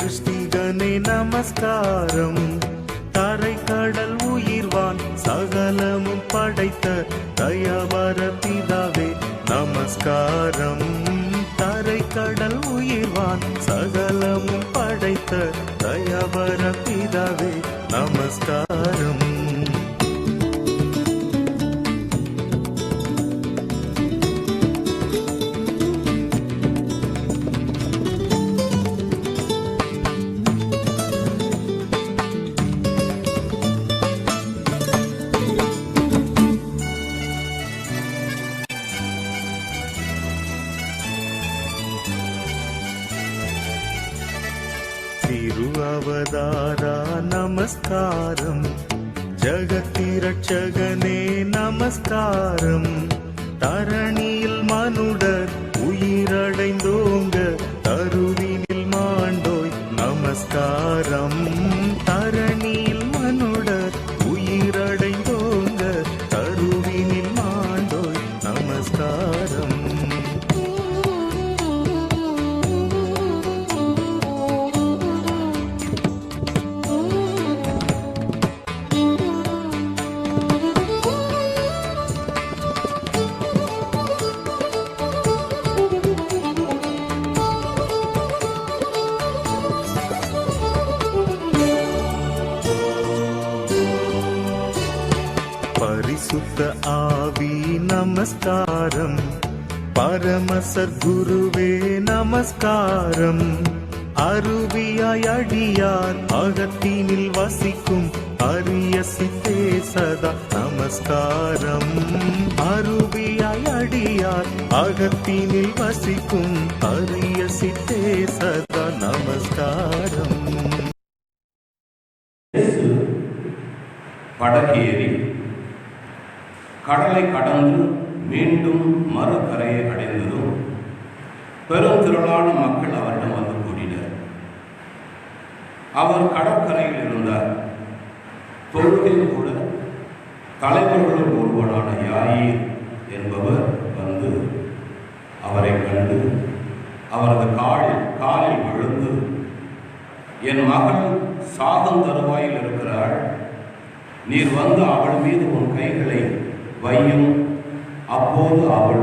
சிருஷ்டிகனே நமஸ்காரம். தரை கடல் உயிர்வான் சகலமும் படைத்த தயவர பிதாவே நமஸ்காரம். தரை கடல் உயிர்வான் சகலமும் படைத்த தயவர பிதாவே நமஸ்காரம். திருஅவதாரா நமஸ்காரம். ஜகத்திரட்சகனே நமஸ்காரம். தரணியில் மனுடர் உயிரடைந்தோங்க தருவினில் மாண்டோய் நமஸ்காரம். தரணியில் மனுடர் உயிரடைந்தோங்க தருவினில் மாண்டோய் நமஸ்காரம். பரிசுத்த ஆவி நமஸ்காரம். பரமசர் குருவே நமஸ்காரம். அருவியாய் அடியார் அகத்தினில் வசிக்கும் அரிய சித்தே சதா நமஸ்காரம். அருவியாய் அடியார் அகத்தினில் வசிக்கும் அரிய சித்தே சதா நமஸ்காரம். படகேறி கடலை கடந்து மீண்டும் மறுகரையை அடைந்ததும் பெருந்திரளான மக்கள் அவரிடம் வந்து கூடினர். அவர் கடற்கரையில் இருந்தார். தொழுகையில் கூட தலைவர்களுள் ஒருவரான யாயீர் என்பவர் வந்து அவரை கண்டு அவரது காலில் விழுந்து, என் மகள் சாகும் தருவாயில் இருக்கிறாள், நீர் வந்து அவள் மீது உன் கைகளை வையும், அப்போது அவள்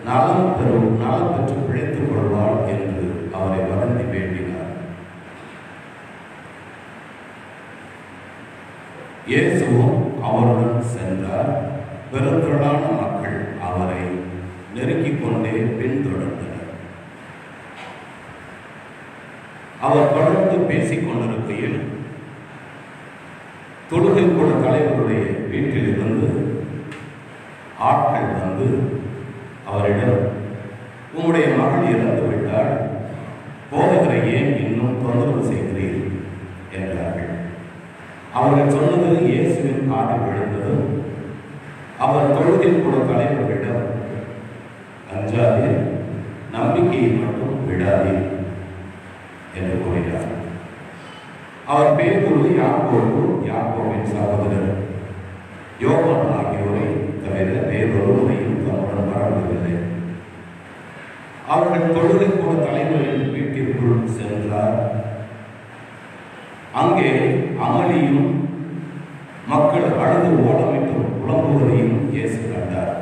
நலம் பெற்று பிழைத்துக் கொள்வாள் என்று அவரை வருந்தி வேண்டினார். இயேசுவும் அவருடன் சென்றார். பெருந்திரளான மக்கள் அவரை நெருங்கிக் கொண்டே பின்தொடர்ந்தனர். அவர் தொடர்ந்து பேசிக் கொண்டிருக்கையில் தொழுகை கூட தலைவருடைய வீட்டில் இருந்து ஆட்கள் வந்து அவரிடம், உங்களுடைய மகள் இறந்து விட்டால் போதகரை ஏன் இன்னும் தொந்தரவு செய்கிறீர் என்றார்கள். அவர்கள் சொன்னது இயேசுவின் காதில் விழுந்ததும் அவர் தொழுகை கூட தலைவர்களிடம், அஞ்சாதீர், நம்பிக்கையை மட்டும் விடாதீர் என்று கூறினார். அவர் பேதுரு, யாக்கோபின் சகோதரர் யோவான் ஆகியோரை தவிர வேறொருவரையும் தம்முடன் வரவில்லை. அவர்கள் தொழுகை கூட தலைவரின் வீட்டிற்குள் சென்றார். அங்கே அமளியும் மக்கள் அழுது ஓலமிட்டு புலம்புவதையும் இயேசு கண்டார்.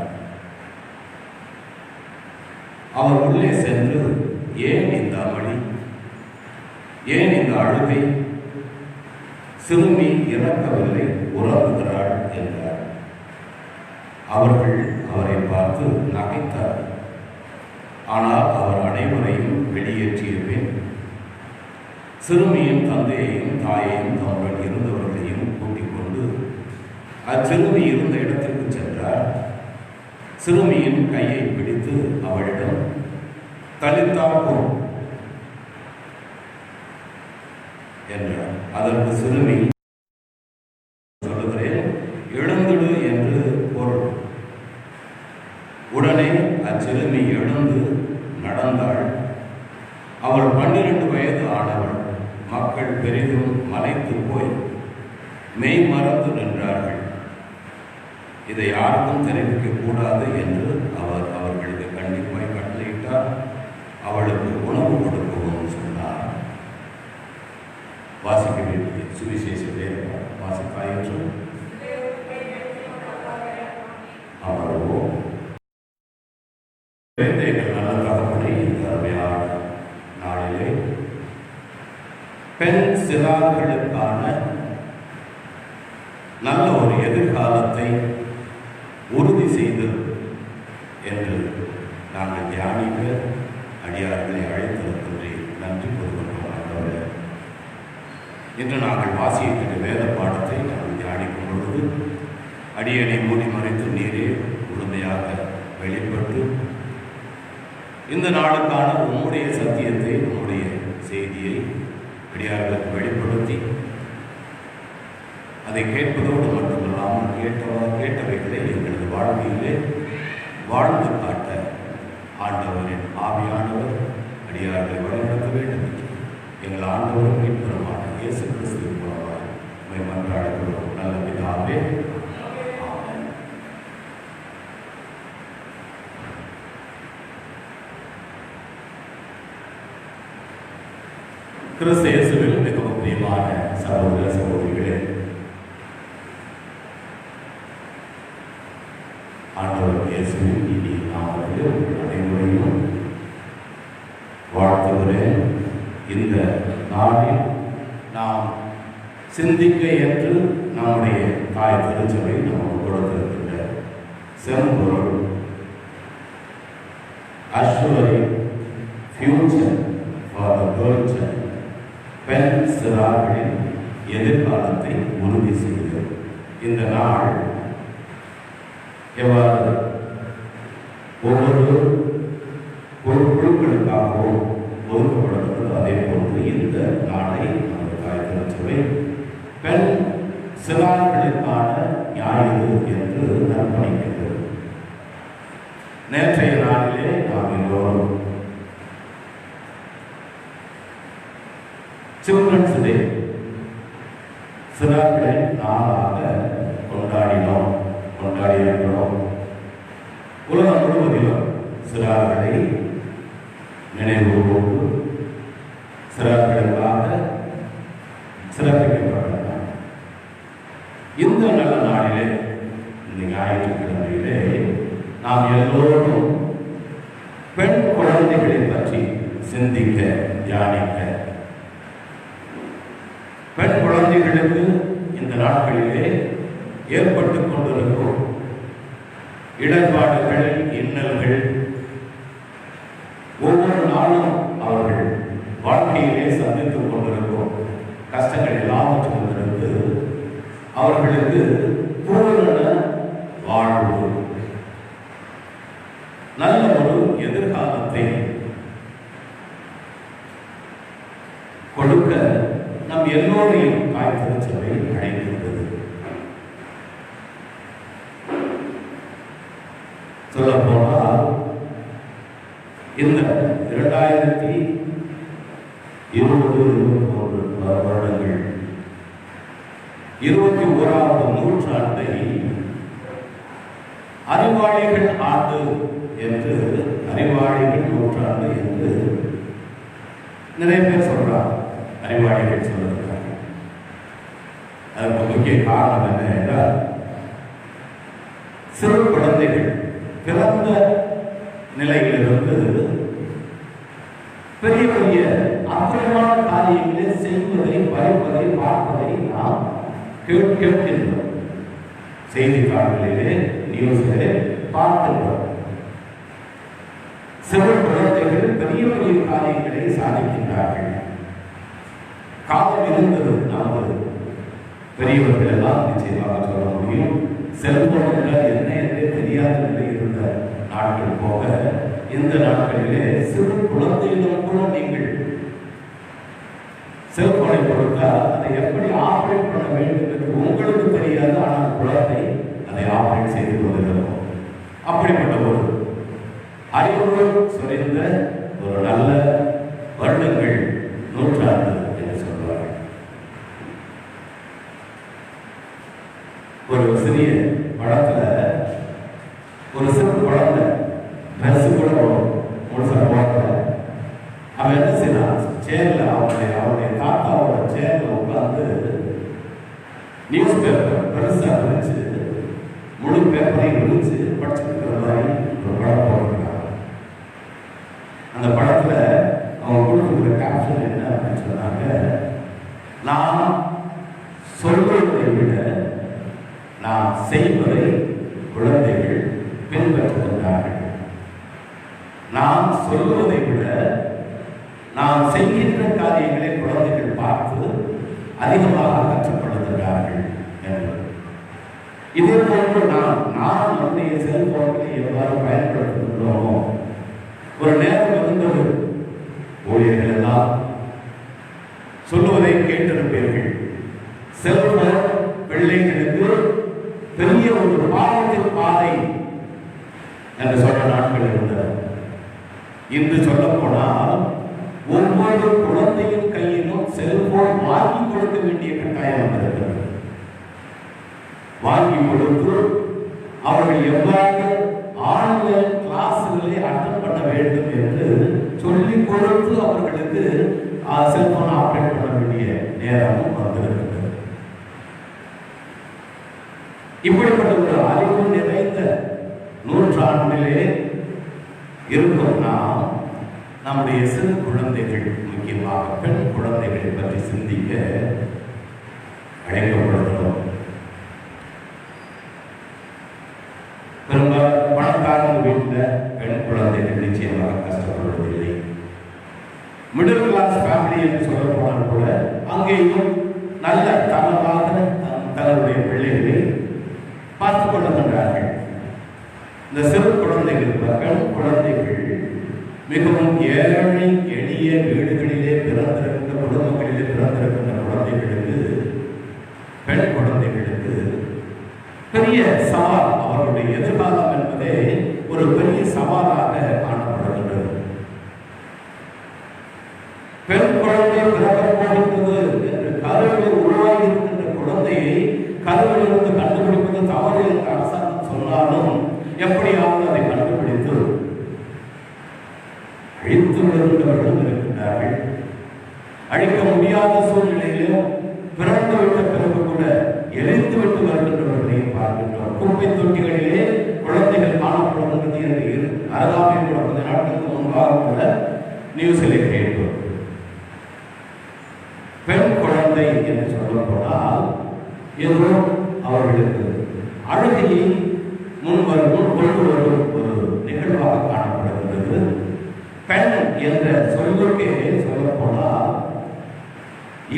அவர் உள்ளே சென்று, ஏன் இந்த அமளி, ஏன் இந்த அழுகை, சிறுமி இறக்கவில்லை, உறங்குகிறாள் என்றார். அவர்கள் அவரை பார்த்து நகைத்தார். ஆனால் அவர் அனைவரையும் வெளியேற்றிய பின் சிறுமியின் தந்தையையும் தாயையும் தம்முடன் இருந்தவர்களையும் கூட்டிக் கொண்டு அச்சிறுமி இருந்த இடத்திற்கு சென்றார். சிறுமியின் கையை பிடித்து அவளிடம், தலித்தா கூம் என்றார். அதற்கு சிறுமி, சொல்லுகிறேன், எழுந்திடு என்று பொருள். உடனே அச்சிறுமி எழுந்து நடந்தாள். அவள் 12 வயது ஆனவள். மக்கள் பெரிதும் மலைத்து போய் மெய் மறந்து நின்றார்கள். இதை யாருக்கும் தெரிவிக்க கூடாது என்று அவர் அவர்களுக்கு கண்டிப்பாய் கட்டளையிட்டார். அவளுக்கு உணவு கொடுக்கவும் சொன்னார். வாசிக்க வேண்டிய சுவிசேஷ வேறுபாடு வாசிப்பாயிற்று. அமர்வோம். எங்கள் நல்ல தகப்பனை இந்த அருமையான நாளிலே பெண் சிறார்களுக்கான நல்ல ஒரு எதிர்காலத்தை உறுதி செய்தல் என்று நாங்கள் தியானிக்க அடியார்களை அழைத்திருக்கின்றே நன்றி கூறுகின்றோம். இன்று நாங்கள் வாசிக்கின்ற வேத பாடத்தை நாங்கள் தியானிக்கும் பொழுது அடியனை மூடி மறைத்து நீரே முழுமையாக வெளிப்பட்டு இந்த நாளுக்கான உம்முடைய சத்தியத்தை உம்முடைய செய்தியை அடியார்களுக்கு வெளிப்படுத்தி அதை கேட்பதோடு மட்டுமல்லாமல் கேட்டவைகளை எங்களது வாழ்க்கையிலே வாழ்ந்து காட்ட ஆண்டவரின் ஆவியானவர் அடியார்களை வழிநடத்த வேண்டும் என்று எங்கள் ஆண்டவரும் மீட்பருமான இயேசு கிறிஸ்துவின் மூலமாக மன்றாடுகிறோம் நல்ல பிதாவே. ஆமென். கிறிஸ்து இயேசுவில் மிகவும் பிரியமான சகோதர சகோதரிகளே, ஆண்டவர் இயேசுவின் இனி நாமத்தில் அனைவரையும் வாழ்த்துகிறேன். இந்த நாளில் நாம் சிந்திக்க என்று நம்முடைய தாய் திருச்சபை நமக்கு கொடுத்திருக்கின்ற செம்பொருள் அஷ்வரி future for the girl child, பெண் சிறார்களின் எதிர்காலத்தை உறுதி செய்கிறது. இந்த நாள் எவ்வாறு ஒவ்வொரு குழுக்களுக்காகவும் ஒதுக்கப்படுகிறது, அதே போன்று இந்த நாளை நமது தாய் திருச்சபை பெண் சிறார்களுக்கான ஞாயிறு என்று அர்ப்பணிக்கிறது. நேற்றைய நாளிலே நாம் எல்லோரும் சில்ட்ரன்ஸ் டே சிறார்களின் நாளாக கொண்டாடியிருக்கிறோம். உலகம் முழுவதிலும் சிறார்களை நினைவு கூர்ந்து சிறார்களுக்காக சிறப்பிக்கப்பட்டனர். இந்த நல்ல நாளிலே, இந்த ஞாயிற்றுக்கிழமையிலே நாம் எல்லோரும் பெண் குழந்தைகளை பற்றி சிந்திக்க தியானிக்க, பெண் குழந்தைகளுக்கு இந்த நாட்களிலே ஏற்பட்டுக் கொண்டிருக்கும் இடர்பாடுகள், இன்னல்கள், ஒவ்வொரு நாளும் அவர்கள் வாழ்க்கையிலே சந்தித்துக் கொண்டிருக்கும் கஷ்டங்கள் எல்லாவற்றிலிருந்து அவர்களுக்கு பூரண வாழ்வு, நல்ல ஒரு எதிர்காலத்தை கொடுக்க நம் எல்லோரையும் தாய் திருச்சபை அழைக்கின்றது. சொல்ல போனால் இந்த 2020-21 வருடங்கள் 21வது நூற்றாண்டை அறிவாளிகள் ஆண்டு என்று, அறிவாளிகள் நூற்றாண்டு என்று நிறைய பேர் சொல்றாங்க. அறிவாளிகள் சொல்லிருக்காங்க. அதுக்கு முக்கிய காரணம் என்ன என்றால், சிறு குழந்தைகள் பிறந்த நிலையிலிருந்து பெரிய பெரிய அற்புதமான காரியங்களை செய்வதை, படிப்பதை, பார்ப்பதை நாம் கேட்கின்றோம். செய்தித்தாள்களிலே, நியூஸிலே பார்க்கின்றோம். சிறு குழந்தைகள் பெரிய பெரிய காரியங்களை சாதிக்கின்றார்கள். காலம் இருந்தது, நமது பெரியவர்கள் எல்லாம் நிச்சயமாக சொல்ல முடியும். செல்போன்கள் என்ன என்றே தெரியாத நிலை இருந்த நாட்கள் போக, இந்த நாட்களிலே சிறு குழந்தைகளும் கூட நீங்கள் செல்போனை கொடுத்தால் அதை எப்படி ஆபரேட் பண்ண வேண்டும் என்று உங்களுக்கு தெரியாது. ஆனால் குழந்தை அதை ஆபரேட் செய்து கொண்டிருக்கும். அப்படிப்பட்ட ஒரு அறிவுறு சொரிந்த ஒரு நல்ல வருடங்கள், நூற்றாண்டு என்று சொல்வார்கள். ஒரு சிறிய படத்துல ஒரு சிறு குழந்தை ட்ரெஸ் கூட முழுசா போடல, அவன் என்ன செய்யறான், சேர்ல அவனுடைய தாத்தாவோட சேர்ல பேப்பர் பெருசா விரிச்சு முழு பேப்பரையும் விரிச்சு படிச்சுட்டு இருக்கிற மாதிரி ஒரு படம் போட்டிருக்காங்க. அந்த படத்துல அவங்க கொடுத்துருக்கிற கேப்ஷன் என்ன அப்படின்னு சொன்னாங்க, நான் சொல்வதை விட நான் செய்வதை குழந்தைகள் பின்பற்றுகின்றார்கள். நான் சொல்வதை விட நான் செய்கின்ற காரியங்களை குழந்தைகள் பார்த்து அதிகமாக கற்றுக்கொள்ளுகிறார்கள் என்று. இதே போன்று நான் நம்முடைய செல்போன்களை எவ்வாறு பயன்படுத்துகின்றோமோ, ஒரு நேரம் இருந்தது ஊழியர்கள் எல்லாம் சொல்லுவதை கேட்டிருப்பீர்கள். செல்போன் பிள்ளைகளுக்கு பெரிய ஒரு பாவத்தின் பாதை என்று சொன்ன நாட்கள் இருந்தது. இன்று சொல்ல போனால் ஒவ்வொரு குழந்தையின் கையிலும் செல்போன் வாங்கி கொடுக்க வேண்டிய கட்டாயம் இருக்கிறது. வாங்கி கொடுத்து அவர்கள் எவ்வாறு ஆன்லைன் கிளாஸ்களை அட்டெண்ட் பண்ண வேண்டும் என்று சொல்லிக் கொடுத்து அவர்களுக்கு செல்போன் ஆப்ரேட் பண்ண வேண்டிய நேரமும் வந்திருக்கிறது. இப்படிப்பட்ட ஒரு அறிவு நிறைந்த நூற்றாண்டிலே இருக்கும் நாம் நம்முடைய சிறு குழந்தைகள், முக்கியமாக பெண் குழந்தைகளை பற்றி சிந்திக்க அழைக்கப்படுகிறோம். பெரும்பாலும் பணக்காரங்க வீட்டில் பெண் குழந்தைகள் நிச்சயமாக கஷ்டப்படுவதில்லை. மிடில் கிளாஸ் ஃபேமிலி என்று சொல்ல போனால் கூட அங்கேயும் நல்ல தரமாக தங்களுடைய பிள்ளைகளை பார்த்துக் கொள்ளுகின்றார்கள். இந்த சிறு குழந்தைகள், பெண் குழந்தைகள் மிகவும் ஏழை எளிய வீடுகளிலே பிறந்திருக்கின்ற குடும்பங்களிலே பிறந்திருக்கின்ற குழந்தைகளுக்கு, பெண் குழந்தைகளுக்கு பெரிய சவால். அவர்களுடைய எதிர்காலம் என்பதே ஒரு பெரிய சவாலாக காணப்படுகின்றது. பெண் குழந்தை பிறக்கப் போகின்றது என்று கருவில் உருவாகி இருக்கின்ற குழந்தையை கருவிலிருந்து கண்டுபிடிப்பது தவறு என்று அரசாங்கம் சொன்னாலும் எப்படியாவது அதை கண்டுபிடித்து அழித்து விடுகின்றவர்களும் இருக்கின்றார்கள். அழிக்க முடியாத சூழ்நிலையிலும் பிறந்து விட்ட பிறகு கூட எரித்து விட்டு வருகின்றவர்களையும் பார்க்கின்றோம். குப்பை தொட்டிகளிலே குழந்தைகள் காணப்படுகின்றது என்று அருகாமை கூட கொஞ்ச நாட்களுக்கு முன்பாக கூட நியூஸிலே கேட்டோம். பெண் குழந்தை என்று சொல்ல போனால் ஏதோ அவர்களுக்கு அழுகையை கொண்டு வரும் ஒரு நிகழ்வாக காணப்படுகிறது. பெண் என்ற சொல்லுக்கே சொல்ல போனால்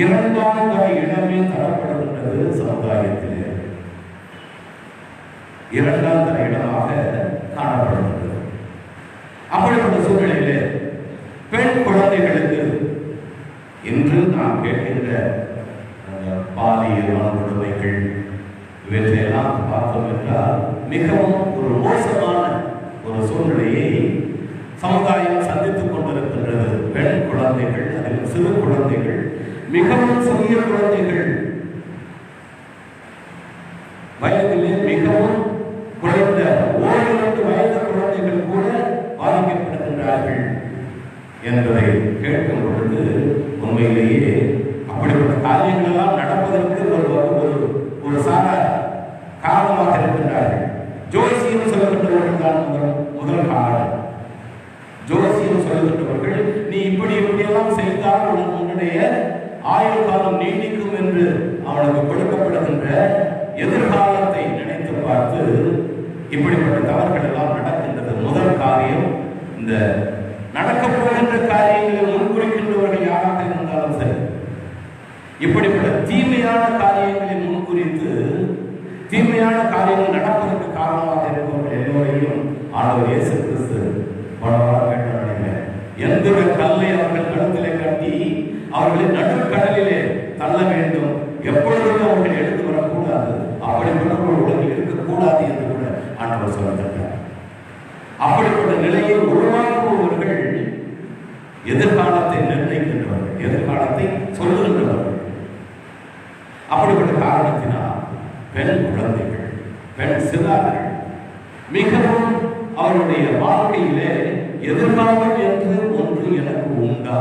இரண்டாம் தர இடமே தரப்படுகின்றது சமுதாயத்திலே. இரண்டாம் தர இடமாக காணப்படுகின்றது. அப்படிப்பட்ட சூழ்நிலையிலே பெண் குழந்தைகளுக்கு இன்று நாம் கேட்கின்ற பாலியல் வன்கொடுமைகள் இவற்றையெல்லாம் பார்த்தோம் என்றால் மிகவும் ஒரு மோசமான ஒரு சூழ்நிலையை சமுதாயம் சந்தித்துக் கொண்டிருக்கின்றது. பெண் குழந்தைகள், அதில் சிறு குழந்தைகள், மிகவும் சிறிய குழந்தைகள், வயதிலே மிகவும் குறைந்த 1-2 வயது குழந்தைகள் கூட பாதிக்கப்படுகின்றார்கள் என்பதை கேட்கும் பொழுது உண்மையிலேயே அப்படிப்பட்ட காரியங்கள் எல்லாம் நடப்பதற்கு ஒரு சாரா காரணமாக இருக்கின்றார்கள். ஜோசியம் சொல்லுகின்றவர்கள் தான் முதல் காரணம். ஜோசியம் சொல்லுகின்றவர்கள், நீ இப்படியெல்லாம் செய்தால் உன்னுடைய ஆயுள் காலம் நீடிக்கும் என்று அவனுக்கு கொடுக்கப்படுகின்ற எதிர்காலத்தை நினைத்து பார்த்து இப்படிப்பட்ட தவறுகள் எல்லாம் நடக்கின்றது. முதல் காரியம், இந்த நடக்கப் போகின்ற காரியங்களை முன்குறிக்கின்றவர்கள் யாராக இருந்தாலும் சரி, இப்படிப்பட்ட தீமையான காரியங்களை முன்குறித்து தீமையான காரியங்கள் நடப்பதற்கு காரணமாக இருப்பவர்கள் எல்லோரையும் ஆண்டவர் இயேசு கிறிஸ்து எந்த கல்லை அவர்கள் கழுத்திலே கட்டி அவர்களை நடுக்கடலிலே தள்ள வேண்டும், எப்பொழுதும் அவர்கள் எடுத்து வரக்கூடாது, அப்படிப்பட்ட உலகில் இருக்கக்கூடாது என்று கூட ஆண்டவர் சொல்லியிருக்கிறார். அப்படிப்பட்ட நிலையை உருவாக்குபவர்கள் எதிர்காலத்தை நிர்ணயிக்கின்றவர்கள், எதிர்காலத்தை சொல்லுகின்றவர்கள். அப்படிப்பட்ட காரணத்தினால் பெண் குழந்தைகள், பெண் சிறார்கள் மிகவும் அவருடைய வாழ்க்கையிலே எதிர்காலம் என்று ஒன்று எனக்கு உண்டா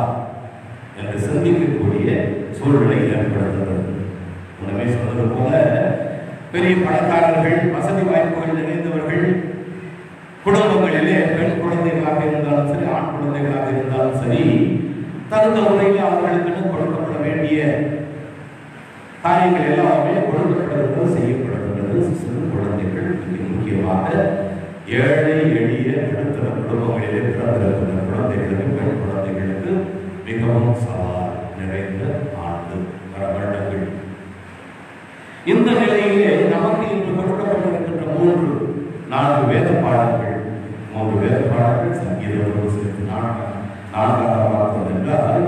என்று சிந்திக்கக்கூடிய சூழ்நிலை ஏற்படுகிறது. உடனே சொன்னது போல பெரிய பணக்காரர்கள், வசதி வாய்ப்புகள் நிறைந்தவர்கள் குடும்பங்களிலே பெண் குழந்தைகளாக இருந்தாலும் சரி, ஆண் குழந்தைகளாக இருந்தாலும் சரி, தகுந்த முறையில் அவர்களுக்கு கொடுக்கப்பட வேண்டிய காரியங்கள் எல்லாமே கொடுக்கப்படுகிறது, செய்யப்படுகிறது. சிறு குழந்தைகள் மிக முக்கியமாக ஏழை எளிய நடுத்தர குடும்பங்களிலே பிறந்திருக்கிற குழந்தைகளுக்கு, பெண் குழந்தைகளுக்கு மிகவும் சவால் நிறைந்த வருடங்கள். இந்த நிலையிலே நமக்கு இன்று கொடுக்கப்பட்டிருக்கின்ற 3-4 வேத பாடங்கள், 3 வேத பாடங்கள் சங்கீதத்தோடு சேர்த்து 4ஆக பார்த்தோம் என்றால்,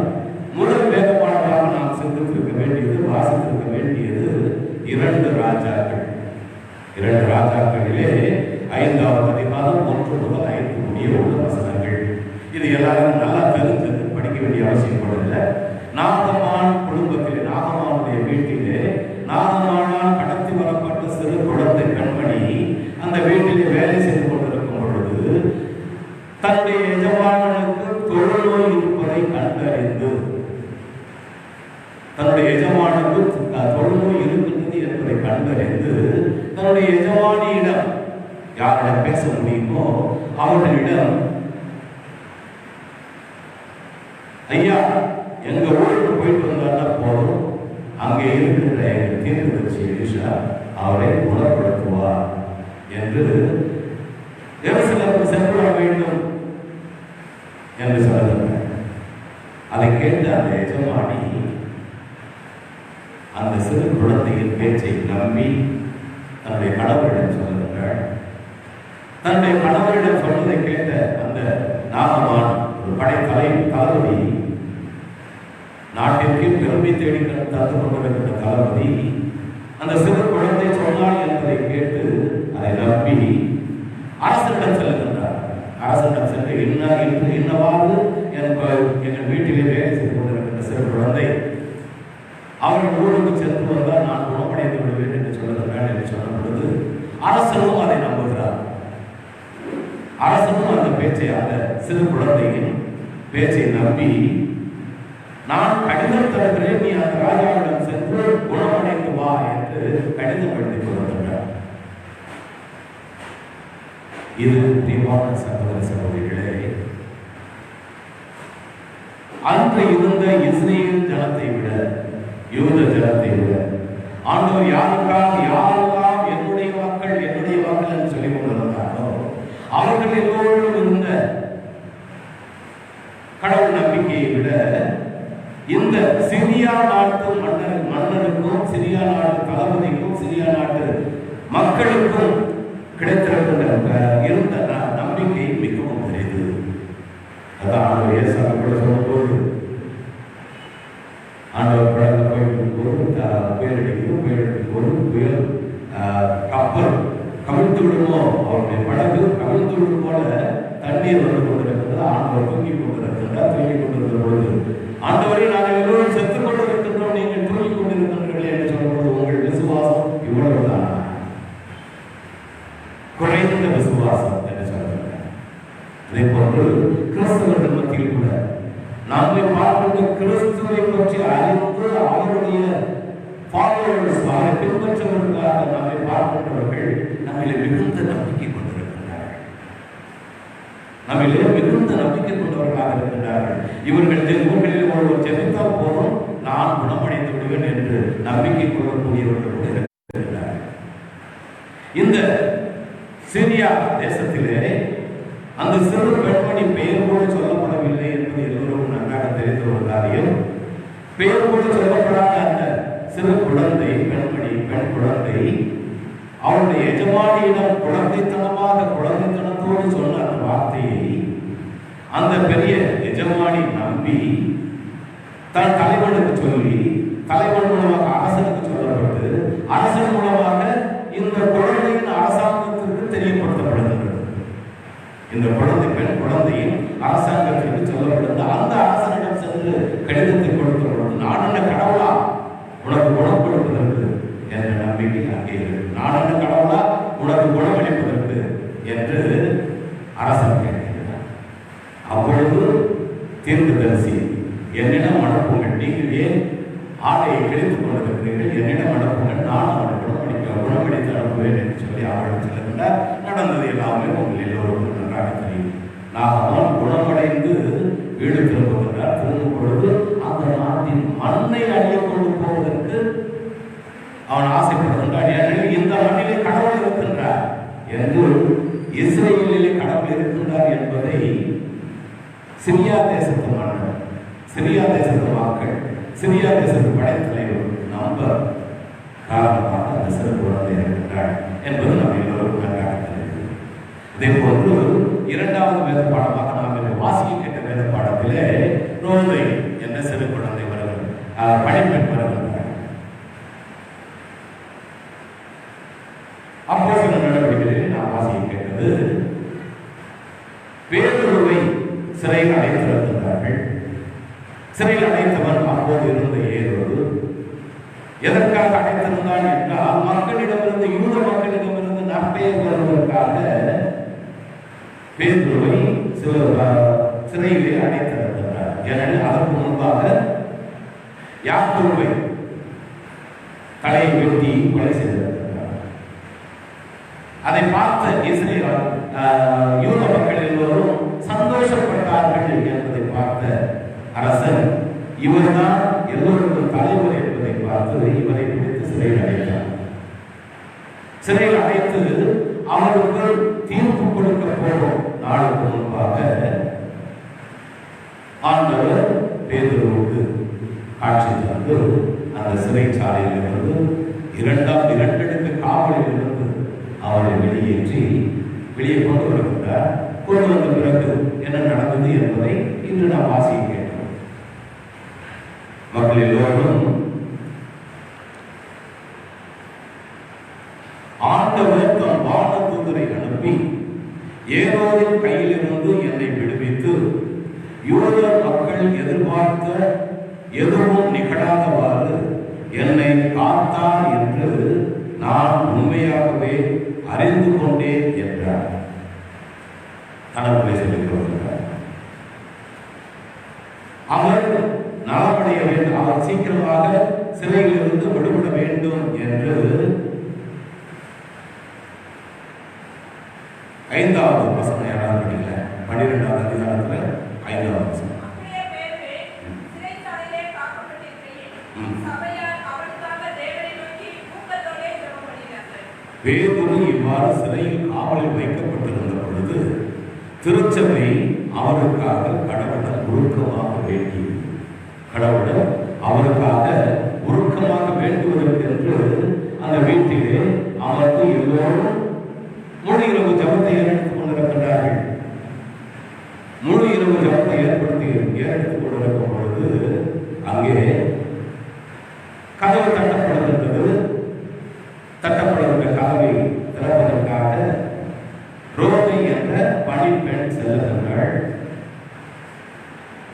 முதல் வேத பாடலாக நாம் சிந்தித்திருக்க வேண்டியது, வாசித்திருக்க வேண்டியது 2 ராஜாக்கள். 2 ராஜாக்களிலே 5வது அதிகாரம் 1 முதல் 5 முடிய உள்ள வசனங்கள். இது எல்லாரும் நல்லா தெரிஞ்சது, படிக்க வேண்டிய அவசியம் இல்லை. நாகமான் குடும்பத்திலே, நாகமானுடைய வீட்டிலே நாகமானால் கடத்தி வரப்பட்ட சிறு குழந்தை கண்மணி அந்த வீட்டிலே வேலை செய்து கொண்டிருக்கும் பொழுது தன்னுடைய எஜமானனுக்கு தொழுநோய் இருப்பதை கண்டறிந்து, தன்னுடைய எஜமானுக்கு தொழுநோய் இருக்கின்றது என்பதை கண்டறிந்து தன்னுடைய எஜமானியிடம், யாரிடம் பேச முடியுமோ அவர்களிடம், ஐயா எங்க ஊருக்கு போயிட்டு வந்தாருன்னா போதும், அங்கே இருக்கின்ற எங்கள் தீர்க்கதரிசி எலிஷா அவரை குணப்படுத்துவார் என்று எருசலேமுக்கு சென்று வர வேண்டும் என்று சொல்லுகிறார். அதை கேட்டு அந்த எஜமானி அந்த சிறு குழந்தையின் பேச்சை நம்பி தன்னுடைய கணவரிடம் சொல்லுகிறார். தன்னுடைய கணவரிடம் சொன்னதை கேட்ட அந்த நாகமான், ஒரு தளபதி, நாட்டிற்கு பெருமை தேடி தந்து கொண்டிருக்கிற தளபதி, அந்த சிறு குழந்தை சொன்னாள் என்பதை கேட்டு அதை நம்பி அரசனிடம் செல்கின்றார். அரசனிடம் சென்று, என்னவாறு எங்கள் வீட்டிலே வேலை செய்து கொண்டிருக்கின்ற சிறு குழந்தை அவர்கள் ஊருக்கு சென்று வந்தால் நான் குணமடைந்து விடுவேன் என்று சொல்லுகிறான் என்று சொன்ன பொழுது அரசனும் அதை நம்புகிறார். அரசனும் அந்த பேச்சை, அந்த சிறு குழந்தையின் பேச்சை நம்பி, நான் கடிதம் தருகிறேன், நீ அந்த ராஜாவிடம் சென்று குணமடைந்து வா என்று கடிதம் எழுதி கொடுத்தார். இது பிரியமான சகோதர சகோதரிகளே, அன்று இருந்த இஸ்ரேல் ஜனத்தை விட, யூத ஜனத்தை விட ஆண்டவர் யாரெல்லாம் என்னுடைய மக்கள் என்று சொல்லிக் கொண்டிருந்தாரோ அவர்கள் எல்லோரும் இருந்த கடவுள் நம்பிக்கையை விட இந்த சிரியா நாட்டு மன்னருக்கும், சிரியா நாட்டு தளபதிக்கும், சிரியா நாட்டு மக்களுக்கும் கிடைத்திருக்கின்ற இருந்த நம்பிக்கை மிகவும் பெரியது. அதான் ஆண்டவர் இயேசுவை கூட சொல்லும்போது, ஆண்டவர் கடல்ல போயிருக்கும் போது புயலடிக்கும் போது புயல் கப்பல் கவிழ்த்து விடுமோ, அவருடைய படகு கவிழ்த்து விடும் போல தண்ணீர் வந்து கொண்டிருக்கிறது. ஆண்டவர் தூங்கி கொண்டிருக்கிறார். தூங்கி கொண்டிருக்கிற பொழுது, ஆண்டவரை நாங்கள் எல்லோரும் செத்துக் கொண்டிருக்கின்றோம், நீங்கள் தூங்கிக் கொண்டிருக்கின்றீர்கள் என்று சொல்லும்போது, உங்கள் விசுவாசம் இவ்வளவுதான், குறைந்த விசுவாசம் என்று சொல்லுகிறார். அதே போன்று கிறிஸ்தவர்கள் மத்தியில் கூட நம்மை பார்க்கின்ற கிறிஸ்துவை பற்றி அறிந்து அவருடைய ஃபாலோவர்ஸ், அவரை பின்பற்றவர்களாக நம்மை பார்க்கின்றவர்கள் நம்மிலே மிகுந்த நம்பிக்கை கொண்டிருக்கின்றார்கள். நம்மிலே மிகுந்த நம்பிக்கை கொண்டவர்களாக இருக்கின்றார்கள். இவர்களில் ஒருவர் ஜெபித்தால் போதும் நான் குணமடைந்து விடுவேன் என்று நம்பிக்கை கொள்ளக்கூடியவர்கள் கூட இருக்கின்றார்கள். இந்த சிரியா தேசத்திலே அந்த சிறு பெண்மணி பெயர் கூட சொல்லப்படவில்லை என்பது எல்லோரும் நன்றாக தெரிந்த ஒரு காரியம். பெயர் கூட சொல்லப்படாத அந்த சிறு குழந்தை, பெண் குழந்தை அவருடைய எஜமானியிடம் குழந்தைத்தனத்தோடு சொன்ன அந்த வார்த்தையை அந்த பெரிய எஜமானி நம்பி தன் தலைவனுக்கு சொல்லி, தலைவன் மூலமாக அரசனுக்கு சொல்லப்பட்டு, அரசன் மூலமாக இந்த குழந்தையின் அரசாங்கத்திற்கு தெரியப்படுத்தப்படுகிறது. இந்த பெண் குழந்தையின் அரசாங்கத்திற்கு சொல்லப்படுகிறது. அந்த அரசனிடம் சென்று கடிதத்தை கொடுத்த பொழுது, நான் என்ன கடவுளா உனக்கு குணப்படுத்துவதற்கு என்ற நம்பிக்கை அங்கே இருக்கு. நான் என்ன கடவுளா உனக்கு குணமளிப்பதற்கு என்று அரசன் கேட்கிறார். அப்பொழுது தீர்க்கதரிசி, என்னிடம் அனுப்புங்கள், நீங்கள் ஏன் ஆடையை கிழித்துக் கொண்டிருக்கிறீர்கள், என்னிடம் அனுப்புங்கள், நான் அவனை குணமடித்து அனுப்புவேன் என்று சொல்லி அவர்கள் சொல்லுகின்றார். நடந்தது எல்லாமே உங்கள் எல்லோருக்கும் நன்றாக தெரியும். நாகமான் குணமடைந்து வீடு திரும்புகின்றார். திரும்பும் பொழுது அந்த நாட்டின் மண்ணை அழிய கொண்டு போவதற்கு அவன் ஆசைப்படுகின்றான். ஏனெனில் இந்த மண்ணிலே கடவுள் இருக்கின்றார் என்று, இஸ்ரேலிலே கடவுள் இருக்கின்றார் என்பதை சிரியா தேசத்து மன்னர், சிரியா தேசத்து மக்கள், சிரியா தேசத்து படைத்தலைவர் நம்ப காரணமாக அந்த சிறு குழந்தை இருக்கின்றார் என்பது நம்ம எல்லோருக்கும் நன்றாக தெரியும். இதே போன்று இரண்டாவது வேத பாடமாக நாம் இன்று வாசிக்க கேட்ட வேத பாடத்திலே ரோதை என்ற சிறு குழந்தை வருகிறது, பணிப்பெண் வருகின்றார். அப்போஸ்தல நடவடிக்கைகளில் நாம் வாசிக்க கேட்டது, பேதுருவை சிறையில் அடைத்திருக்கிறார்கள். சிறையில் அடைத்தவன் அப்போது இருந்த ஏரோது. எதற்காக அடைத்திருந்தான் என்றால், மக்களிடமிருந்து, யூத மக்களிடமிருந்து நற்பெயர் வருவதற்காக பேதுருவை சிறையிலே அடைத்திருக்கிறார். ஏனெனில் அதற்கு முன்பாக யாக்கோபை தலையை வெட்டி கொலை செய்திருக்கிறார். அதை பார்த்த இஸ்ரேல் யூத மக்கள் எல்லோரும் சந்தோஷப்பட்டார்கள் என்பதை பார்த்த அரசன், இவர்தான் எல்லோருக்கும் தலைவர் என்பதை பார்த்து இவரை பிடித்து சிறையில் அடைத்தார். சிறையில் அடைத்து அவருக்கு தீர்ப்பு கொடுக்க போகும் நாளுக்கு முன்பாக ஆண்டவர் பேதுருவுக்கு காட்சி தந்து அந்த சிறைச்சாலையில் இருந்து இரண்டடுக்கு காவலில் இருந்து அவரை வெளியேற்றி வெளியே கொண்டு வருகின்றார். கொண்டு வந்த பிறகு என்ன நடந்தது என்பதை இன்று நாம் வாசிக்க கேட்டோம். மக்கள் எல்லோரும் ஆண்டவர் தம் வானதூதரை அனுப்பி ஏரோதின் கையிலிருந்து என்னை விடுவித்து யூத மக்கள் எதிர்பார்த்த எதுவும் நிகழாதவாறு என்னை காத்தார் என்று நான் உண்மையாகவே அறிந்து கொண்டேன் என்றார். கணவனை சொல்லிக் கொள்கிறார். அவர் நலமடைய வேண்டும், அவர் சீக்கிரமாக சிறையில் இருந்து விடுபட வேண்டும் என்று 5வது வசனம் யாராவது படிக்கல? 12வது அதிகாரத்தில் 5வது வசனம். பேதுரு இவ்வாறு சிறையில் காவலில் வைக்கப்பட்டிருந்த பொழுது திருச்சபை அவருக்காக கடவுளிடம் உருக்கமாக வேண்டியது. கடவுளிடம் அவருக்காக உருக்கமாக வேண்டுவதற்கென்று அந்த வீட்டிலே அமர்ந்து எல்லோரும் முழு இரவு ஜபத்தை ஏறெடுத்துக் கொண்டிருக்கிறார்கள். முழு இரவு ஜபத்தை ஏறெடுத்துக் கொண்டிருக்கும் பொழுது அங்கே கதவு தட்டப்படுகின்றது. தட்டப்படுகின்ற கதவை திறப்பதற்காக ரோதை என்ற பணிப்பெண் செல்லுகின்றாள்.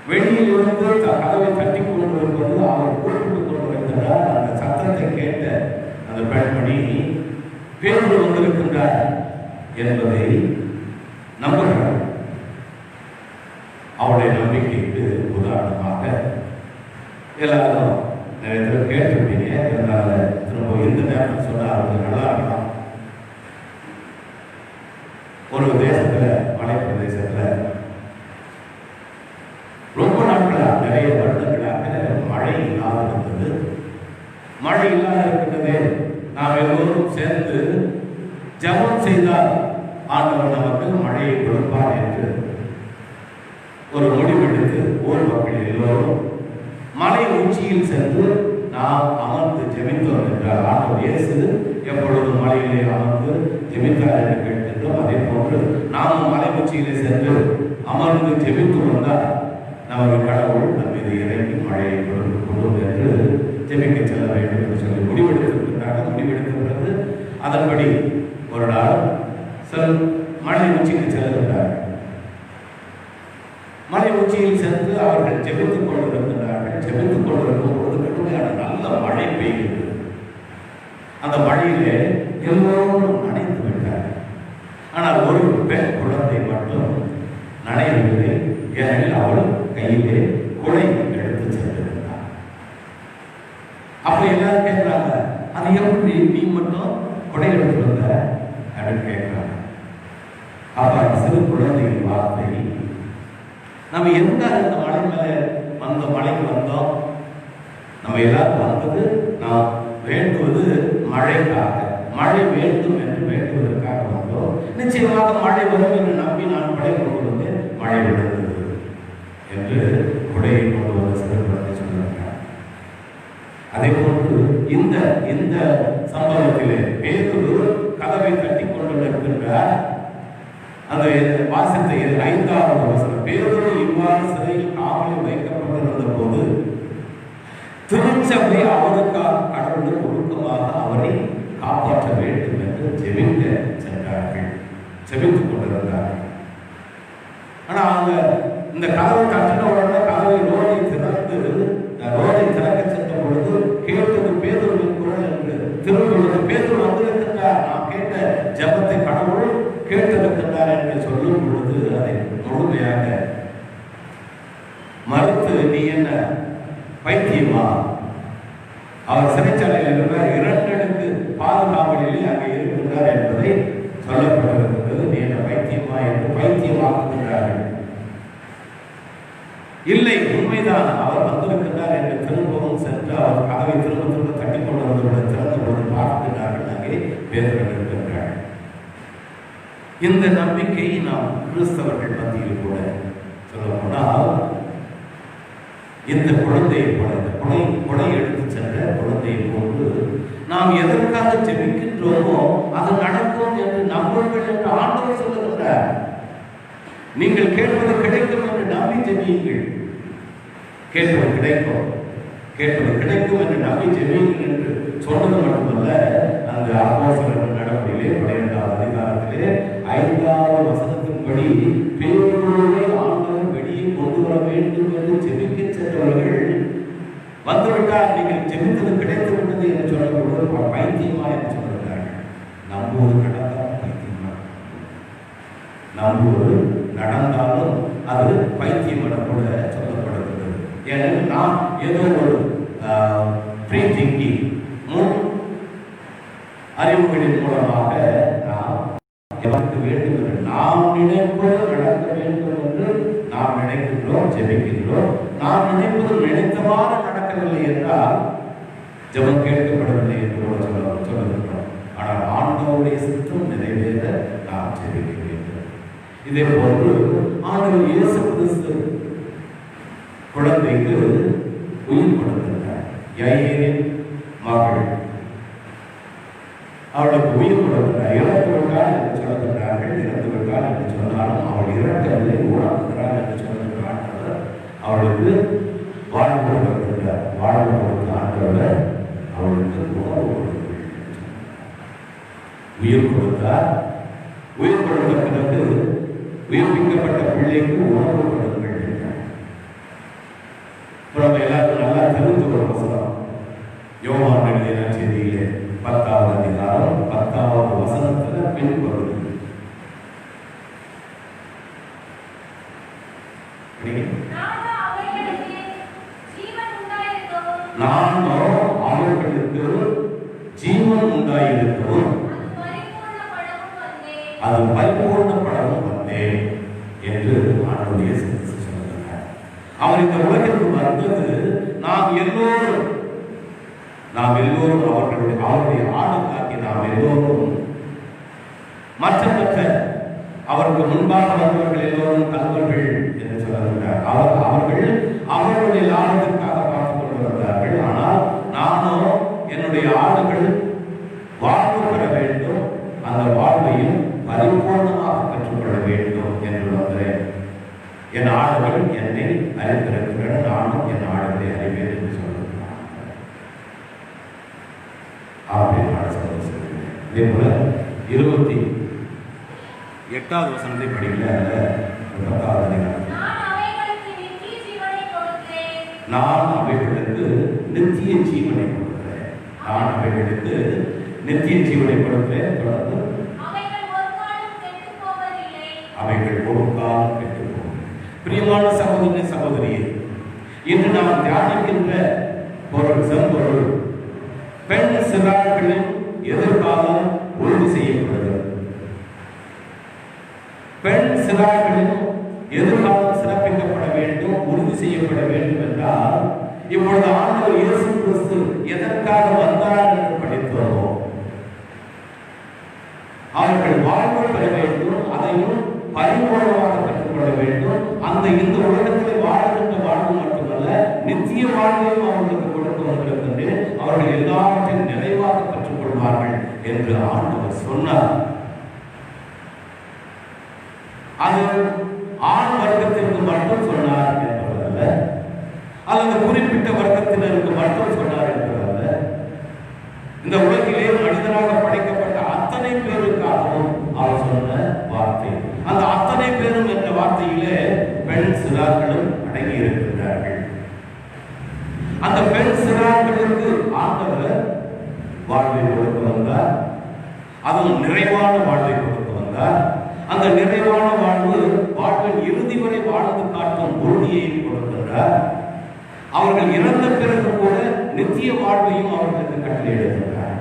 வெளியில் இருந்து கதவை தட்டி கொண்டிருப்பது அவர் கூப்பிட்டுக் கொண்டிருக்கிறார். அந்த சத்தத்தை கேட்ட அந்த பெண்மணி பேதுரு வந்திருக்கின்றார் என்பதை நம்புகிறார். அவருடைய நம்பிக்கைக்கு உதாரணமாக எல்லாரும் நிறைய பேர் கேட்டிருப்பீங்க. இதனால திரும்ப எந்த நேரம் சொன்னால் அவங்க நல்லா இருக்கலாம். ஒரு தேசத்துல, மலை பிரதேசத்துல ரொம்ப நாட்களாக, நிறைய வருடங்களாக மழை இல்லாத இருந்தது. மழை இல்லாத இருக்கிறதே நாம் எல்லோரும் சேர்ந்து ஜபம் செய்தால் ஆண்டவர் நமக்கு மழையை கொடுப்பார் என்று ஒரு முடிவெடுத்து ஊர் மக்கள் எல்லோரும் மலை உச்சியில் சென்று நாம் அமர்ந்து ஜெபித்தோம் என்றார். ஆண்டவர் இயேசு எப்பொழுதும் மலையிலே அமர்ந்து ஜெபித்தார் என்று கேட்கின்றோம். அதே போன்று நாமும் மலை உச்சியிலே சென்று அமர்ந்து ஜெபித்து வந்தால் நமது கடவுள் நம் மீது இறங்கி மழையை கொடுக்கும் என்று ஜெபிக்க செல்ல வேண்டும் என்று சொல்லி முடிவெடுத்திருக்கிறார்கள். முடிவெடுக்கிறது அதன்படி ஒரு நாள் மலை உச்சிக்கு செல்கின்றார்கள். மலை உச்சியில் சென்று அவர்கள் ஜெபித்துக் கொண்டிருக்கிறார்கள். ஜெபித்துக் கொண்டிருக்கும் பொழுது கடுமையான நல்ல மழை பெய்கிறது. அந்த மழையிலே எல்லோரும் நனைந்து விட்டார்கள். ஆனால் ஒரு பெண் குழந்தை மட்டும் நனையவில்லை. ஏனெனில் அவள் கையிலே குடை எடுத்து சென்றிருந்தார். அப்ப எல்லாரும் கேட்கிறாங்க, அது எப்படி நீ மட்டும் கொடை எடுத்து வந்த அப்படின்னு கேட்கிறாங்க. அப்ப சிறு குழந்தையின் வார்த்தை, நம்ம எதுக்காக இந்த மலை மேல வந்த மலைக்கு வந்தோம்? நம்ம எல்லாரும் வந்தது நாம் வேண்டுவது மழைக்காக, மழை வேண்டும் என்று வேண்டுவதற்காக வந்தோம். நிச்சயமாக மழை வரும் என்று நம்பி நான் கொடை கொண்டு வந்து மழை விழுந்தது என்று கொடையை கொண்டு வந்து சிறு குழந்தை சொல்லுகிறார். அதே போன்று இந்த இந்த சம்பவத்திலே பேதுரு கதவை தட்டி கொண்டு நிற்கின்றார். அந்த வாசத்தை 5வது வசனம், பேதுரு இவ்வாறு சிறையில் காவலில் வைக்கப்பட்டிருந்த போது திருச்சபை அவருக்காக கடவுளுக்கு ஒழுக்கமாக அவரை காப்பாற்ற வேண்டும் என்று ஜெபிக்க சென்றார்கள், ஜெபித்துக் கொண்டிருந்தார்கள். ஆனா அவங்க இந்த கதவை தட்டின உடனே கதவை ரோடை திறக்க சென்ற பொழுது கேட்டது பேதுருவின் குரல் என்று திரும்பி பேதுரு வந்திருக்கின்றார், நான் கேட்ட ஜெபத்தை கடவுள் கேட்டிருக்கின்றார் என்று சொல்லும் பொழுது அதை முழுமையாக மறுத்து, நீ என்ன பைத்தியமா? அவர் சிறைச்சாலையில் இருக்கிறார், 2 அடுக்கு பாதுகாவலில் அங்கே இருக்கின்றார் என்பதை சொல்லப்பட்டிருக்கிறது. நீ என்ன பைத்தியமா என்று பைத்தியமாக்குகின்றார்கள். இல்லை, உண்மைதான், அவர் வந்திருக்கின்றார் என்று திரும்பவும் சென்று அவர் கதவை திரும்ப தட்டி கொண்டு வந்தவுடன் திறந்த போது பார்க்கின்றார்கள், அங்கே பேதுரு இருக்கின்றார்கள். இந்த நம்பிக்கை நாம் கிறிஸ்தவர்கள் மத்தியில் கூட சொல்லப்போனால் இந்த குழந்தையை போல, இந்த கொடை எடுத்து சென்ற குழந்தையை போன்று நாம் எதற்காக ஜெபிக்கின்றோமோ அது நடக்கும் என்று நம்புங்கள் என்று ஆண்டவர் சொல்லுகின்றார். நீங்கள் கேட்பது கிடைக்கும் என்று நம்பி ஜெபியுங்கள். கேட்பது கிடைக்கும், கேட்பது கிடைக்கும் என்று நம்பி ஜெபியுங்கள் என்று சொன்னது மட்டுமல்ல, அந்த அப்போஸ்தலர் நடவடிக்கையிலே 12வது அதிகாரத்திலே 5வது வசனத்தின்படி பேதுருவை ஆண்டவர் வெளியே கொண்டு வர வேண்டும் என்று ஜெபிக்க சென்றவர்கள் வந்துவிட்டார், நீங்கள் ஜெபித்தது கிடைத்து விட்டது என்று சொல்லப்படுவது பைத்தியமா என்று சொல்கிறார்கள். நம்புவது நடந்தாலும் பைத்தியமா, நம்புவது நடந்தாலும் அது பைத்தியம் என கூட சொல்லப்படுகிறது. ஏனெனில் நாம் ஏதோ ஒரு ப்ரீ திங்கிங், முன் அறிவுகளின் மூலமாக நாம் எவருக்கு வேண்டும் என்று நாம் நினைப்பது நடக்க வேண்டும் என்று நாம் நினைக்கின்றோம், ஜெபிக்கின்றோம். நாம் நினைப்பது நினைத்தவாறு நடக்கவில்லை என்றால் ஜெபம் கேட்கப்படவில்லை என்று கூட சொல்லுகின்றோம். ஆனால் ஆண்டவருடைய சித்தம் நிறைவேற நாம் ஜெபிக்க வேண்டும். இதே போன்று ஆண்டவர் இயேசு கிறிஸ்து குழந்தைக்கு உயிர் கொடுத்திருந்தார். யாயிரின் மகள், அவளுக்கு உயிர் கொடுக்கிறார். இறந்து விட்டார் என்று சொல்லுகிறார்கள். இறந்து விட்டார் என்று சொன்னாலும் அவள் இறக்கவில்லை, ஊழாக்குகிறார் என்று சொல்லுகிற ஆண்டவர் அவளுக்கு வாழ்வு கொடுக்கிறார். வாழ்வு கொடுத்த ஆண்டவர் அவளுக்கு உணவு கொடுக்கிறார், உயிர் கொடுத்தார். உயிர் கொடுத்த பிறகு உயிர்ப்பிக்கப்பட்ட பிள்ளைக்கு உணவு கொடுங்கள் என்றார். நம்ம எல்லாருக்கும் நல்லா தெரிஞ்ச ஒரு வசனம், யோவான் எழுதிய நற்செய்தியிலே 10வது அதிகாரம் 10வது வசனத்துல பின்பகுதி, நானோ அவர்களுக்கு ஜீவன் உண்டாயிருக்கவும் அது பரிபூர்ணப்படவும் வந்தேன் என்று ஆண்டவர் இயேசு கிறிஸ்து சொல்கிறார். அவர் இந்த உலகிற்கு வந்தது நாம் எல்லோரும் அவருடைய ஆளுக்காக்கி நாம் எல்லோரும் மற்ற அவருக்கு முன்பாக வந்தவர்கள் எல்லோரும் கல்வர்கள் என்று சொல்லுகிறார். அவர்கள் அவர்களுடைய லாபத்திற்காக பார்த்துக் கொண்டு வருகிறார்கள். ஆனால் நானோ என்னுடைய ஆளுகள் வாழ்வு பெற வேண்டும், அந்த வாழ்வையும் பரிபூர்ணமாக கற்றுக்கொள்ள வேண்டும் என்று வந்தேன். என் ஆளுகள் என்னை அறிந்திருக்கின்றன, நானும் என் ஆளுகளை அறிவேன் என்று சொல்லுகிறார். இதே போல 28வது வசனத்தை படிக்கல, 10வது அதிகாரம், நான் அவைகளுக்கு நித்திய ஜீவனை கொடுக்கிறேன். நான் அவைகளுக்கு நித்திய ஜீவனை கொடுக்கிறேன். தொடர்ந்து அவைகள் ஒரு காலம் கெட்டுப் போகும். பிரியமான சகோதரனே, சகோதரியே, இன்று நாம் தியானிக்கின்ற பொருள் செம்பொருள் சிறார்களின் எதிர்காலம் உறுதி செய்யப்படுகிறது. பெண் சிறார்களின் எதிர்காலம் சிறப்பிக்கப்பட வேண்டும், உறுதி செய்யப்பட வேண்டும் என்றால் இப்பொழுது ஆண்டவர் இயேசு கிறிஸ்து எதற்காக வந்தார் என்று படித்தோமோ, அவர்கள் வாழ்வு பெற வேண்டும், அதையும் பரிபூர்ணமாக பெற்றுக்கொள்ள வேண்டும். அந்த இந்த உலகத்தில் வாழ்கின்ற வாழ்வு மட்டுமல்ல, நித்திய வாழ்வையும் அவர்களுக்கு கொடுக்க வந்திருக்கிறது. அவர்கள் எல்லாவற்றையும் நிறைவாக பெற்றுக் கொள்வார்கள் என்று ஆண்டவர் சொன்னார். அது ஆண் வர்க்கத்திற்கு மட்டும் சொன்னார் என்பதல்ல, அல்லது குறிப்பிட்ட வர்க்கத்தினருக்கு மட்டும் சொன்னார் என்பதல்ல. இந்த உலகிலே மனிதனாக படைக்கப்பட்ட அத்தனை பேருக்காகவும் அவர் சொன்ன வார்த்தை. அந்த அத்தனை பேரும் என்ற வார்த்தையிலே பெண் சிறார்களும் அடங்கி இருக்கின்றார்கள். அந்த பெண் சிறார்களுக்கு ஆண்டவர் வாழ்வை கொடுக்க வந்தார், அதுவும் நிறைவான வாழ்வை கொடுக்க வந்தார். அந்த நிறைவான வாழ்வின் இறுதி வரை வாழ்ந்து காட்டும் உறுதியை கொடுக்கின்றார். அவர்கள் இறந்த பிறகு கூட நித்திய வாழ்வையும் அவர்களுக்கு கட்டளையிடுகின்றார்.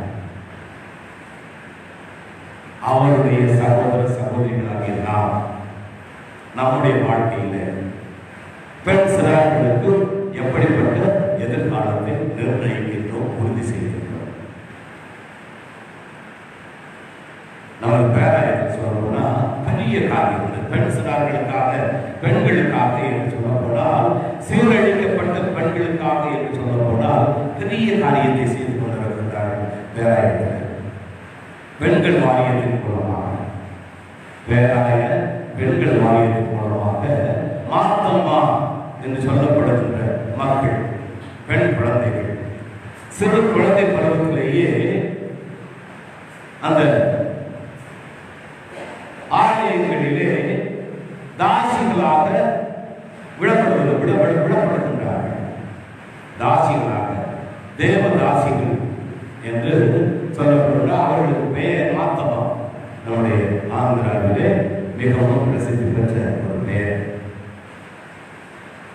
அவருடைய சகோதர சகோதரிகளாகிய நாம் நம்முடைய வாழ்க்கையில் பெண் சிறார்களுக்கு எப்படிப்பட்ட எதிர்காலத்தை நிர்ணயிக்கின்றோம், உறுதி செய்கின்றோம். நம்ம பேராயத்தில் சொல்லணும்னா பெரிய காரியம். பெண் சிறார்களுக்காக, பெண்களுக்காக என்று சொல்ல போனால், சீரழிக்கப்பட்ட பெண்களுக்காக என்று சொல்ல போனால் பெரிய காரியத்தை செய்து கொண்டிருக்கின்றார்கள் பேராயத்தில். பெண்கள் வாரியத்தின் மூலமாக, பேராய பெண்கள் வாரியத்தின் மூலமாக மாத்தம்மா என்று சொல்லப்படுகின்ற மக்கள், பெண் குழந்தைகள், சிறு குழந்தை பருவத்திலேயே அந்த ஆலயங்களிலே தாசிகளாக விடப்படுகின்றார்கள். தாசிகளாக, தேவ தாசிகள் என்று சொல்லப்படுகிற அவர்களுக்கு பெயர் மாத்தமா. நம்முடைய ஆந்திராவிலே மிகவும் பிரசித்தி பெற்ற ஒரு பெயர்.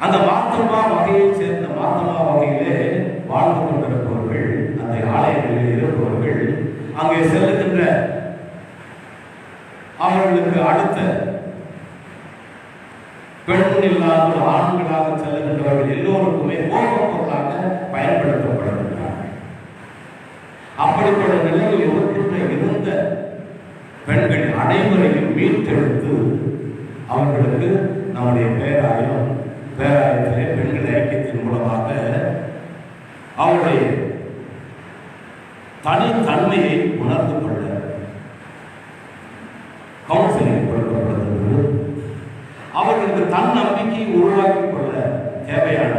அந்த மாத்தமா வகையை சேர்ந்த மாத்தமா வகையிலே வாழ்ந்து கொண்டிருப்பவர்கள், அந்த ஆலயங்களில் இருப்பவர்கள், அங்கே செல்லுகின்ற அவர்களுக்கு அடுத்த பெண் இல்லாத ஆண்களாக செல்லுகின்றவர்கள் எல்லோருக்குமே போகப் பொருளாக பயன்படுத்தப்படுகின்றார்கள். அப்படிப்பட்ட நிலையில் இருந்த பெண்கள் அனைவரையும் மீட்டெடுத்து அவர்களுக்கு நம்முடைய பேராயத்திலே பெண்கள் ஐக்கியத்தின் மூலமாக அவருடைய தனித்தன்மையை உணர்ந்து கொள்ள கவுன்சிலிங் கொடுக்கப்படுகிறது. அவர்களுக்கு தன் நம்பிக்கையை உருவாக்கிக் கொள்ள தேவையான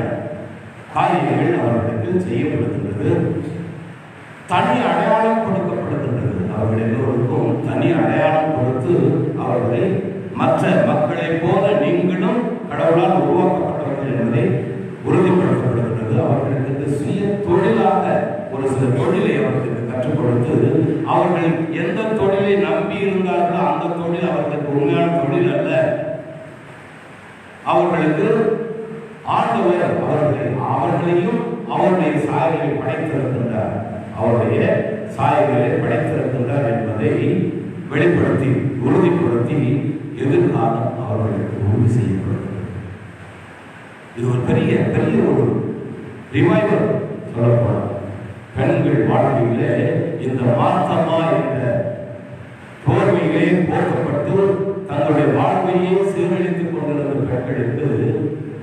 காரியங்கள் அவர்களுக்கு செய்யப்படுகின்றது. தனி அடையாளம் கொடுக்கப்படுகின்றது. அவர்கள் எல்லோருக்கும் தனி அடையாளம் கொடுத்து அவர்களை மற்ற மக்களை போல நீங்களும் கடவுளால் உருவாக்கப்பட்டவர்கள் என்பதை உறுதிப்படுத்தப்படுகின்றது. அவர்களுக்கு சுய தொழிலாக ஒரு சில தொழிலை அவர்களுக்கு கற்றுக் கொடுத்து, அவர்கள் எந்த தொழிலை நம்பி இருந்தார்களோ அந்த தொழில் அவர்களுக்கு உண்மையான தொழில் அல்ல. அவர்களுக்கு ஆண்டவர் அவர்களையும் அவருடைய சாயலை படைத்திருக்கின்றார், அவருடைய சாயலை படைத்திருக்கின்றார் என்பதை வெளிப்படுத்தி உறுதிப்படுத்தி எதிர்காலம் அவர்களுக்கு உறுதி செய்யப்படுகிறது. இது ஒரு பெரிய பெரிய ஒரு ரிவைவல் சொல்லப்படும். பெண்கள் வாழ்க்கையிலே இந்த மாத்தமா என்ற போர்வையிலே போக்கப்பட்டு தங்களுடைய வாழ்வையே சீரழித்துக் கொண்டிருந்த பெண்களுக்கு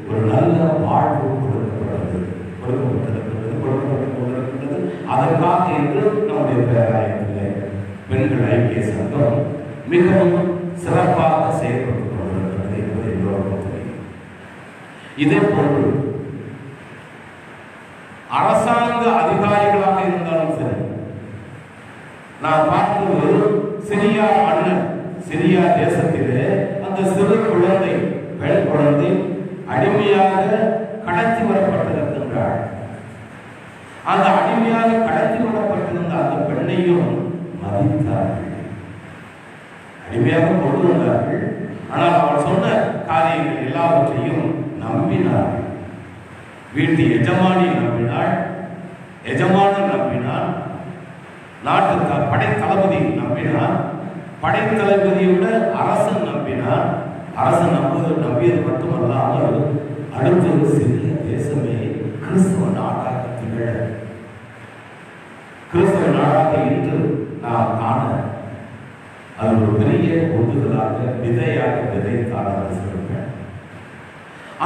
ஒரு நல்ல வாழ்வு கொடுக்கப்பட்டிருக்கின்றது. அதற்காக என்று நம்முடைய பேராயத்திலே பெண்கள் ஐக்கிய சங்கம் மிகவும் சிறப்பாக செயல்பட்டுக் கொண்டிருக்கிறது என்பதை எல்லோருக்கும் தெரியும். இதே போன்று அரசாங்க அதிகாரிகளாக இருந்தாலும் சரி, நான் பார்ப்பது சிரியா மன்னர், சிரியா தேசத்திலே அந்த சிறு குழந்தை, பெண் குழந்தை அடிமையாக கடத்தி வரப்பட்டிருக்கின்றாள். அந்த அடிமையாக கடத்தி வரப்பட்டிருந்த அந்த பெண்ணையும் மதித்தார்கள், அடிமையாக கொண்டு வந்தார்கள். ஆனால் அவள் சொன்ன காரியங்கள் எல்லாவற்றையும் நம்பினார்கள். வீட்டு எஜமானி நம்பினாள், எஜமானன் நம்பினான், நாட்டு படை தளபதி நம்பினார். படை தளபதியை விட அரசன் நம்பினார். அரசன் நம்பியது மட்டுமல்லாமல் அடுத்த சிறிய தேசமே கிறிஸ்தவ நாடாக திகழ, கிறிஸ்தவ நாடாக இன்று நாம் காண அது ஒரு பெரிய ஒன்றுதலாக விதையாக விதைத்தார்.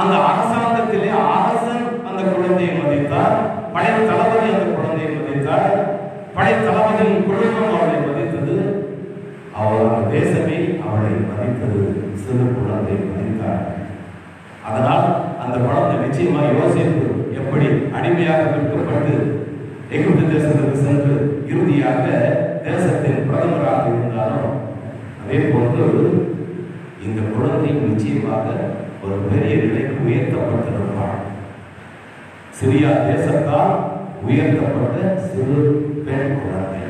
அந்த அரசாங்கத்திலே அரசன் அந்த குழந்தையை மதித்தார், படை தளபதி அந்த குழந்தையை மதித்தார், படை தளபதியின் குடும்பம் அவளை மதித்தது, அவள் தேசமே அவளை மதித்தது, சிறு குழந்தை மதித்தார். அதனால் அந்த குழந்தை நிச்சயமாக யோசிப்பு எப்படி அடிமையாக விற்கப்பட்டு எகிப்து தேசத்துக்கு சென்று இறுதியாக தேசத்தின் பிரதமராக இருந்தாலும் அதே போன்று இந்த குழந்தை நிச்சயமாக ஒரு பெரிய நிலைக்கு உயர்த்தப்பட்டிருப்பாள். சிரியா தேசத்தால் உயர்த்தப்பட்ட சிறு பெண் குழந்தை.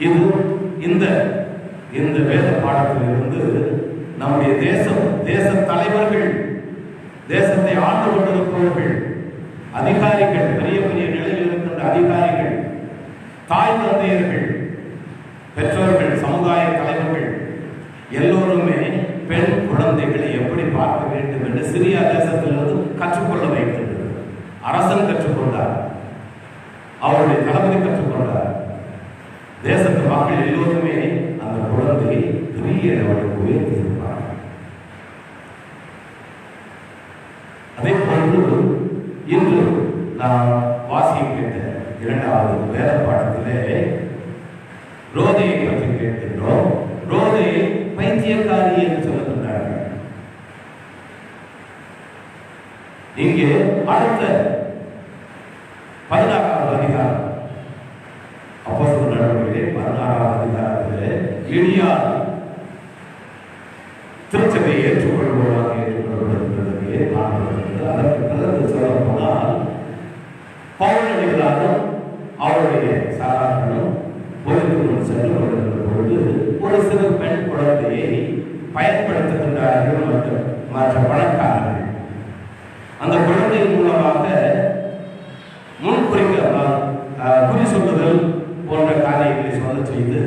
இது இந்த வேத பாடத்திலிருந்து நம்முடைய தேச தலைவர்கள், தேசத்தை ஆண்டு கொண்டிருப்பவர்கள், அதிகாரிகள், பெரிய பெரிய நிலையில் இருக்கின்ற அதிகாரிகள், தாய் தந்தையர்கள், பெற்றோர்கள், சமுதாய தலைவர்கள் எல்லோருமே பெண் குழந்தைகளை எப்படி பார்க்க வேண்டும் என்று சிரியா தேசத்திலிருந்து கற்றுக்கொள்ள வைக்கின்றது. அரசன் கற்றுக்கொண்டார், அவருடைய தளபதி கற்றுக்கொண்டார். தேசத்து மக்கள் எல்லோருமே அந்த குழந்தையை பெரிய அளவுக்கு உயர்த்தியிருப்பார். அதே போன்று இன்று நாம் வாசிக்கின்ற இரண்டாவது வேத பாடத்திலே ரோதையை பற்றி கேட்கின்றோம். ரோதையை பைத்தியக்காரி என்று சொல்லுகின்றார்கள். இங்கே அடுத்த 16வது அதிகாரம், அப்போஸ்தலர் நடவடிக்கைகளிலே 16வது அதிகாரத்திலே எலியா திருச்சபையை ஏற்றுக்கொள்வதாக ஏற்றுக்கொள்ளப்படுகின்றதையே காணப்படுகிறது. அதற்கு பிறகு சொல்ல போனால் பவுலடிகளாரும் அவருடைய சாரார்களும் பொதுக்குள் சென்று கொண்டிருந்த பொழுது ஒரு சிறு பெண் குழந்தையை பயன்படுத்துகின்றார்கள் மற்ற பணக்காரர்கள். அந்த குழந்தையின் மூலமாக குறி சொல்லுதல் போன்ற காரியங்களை சொல்ல செய்து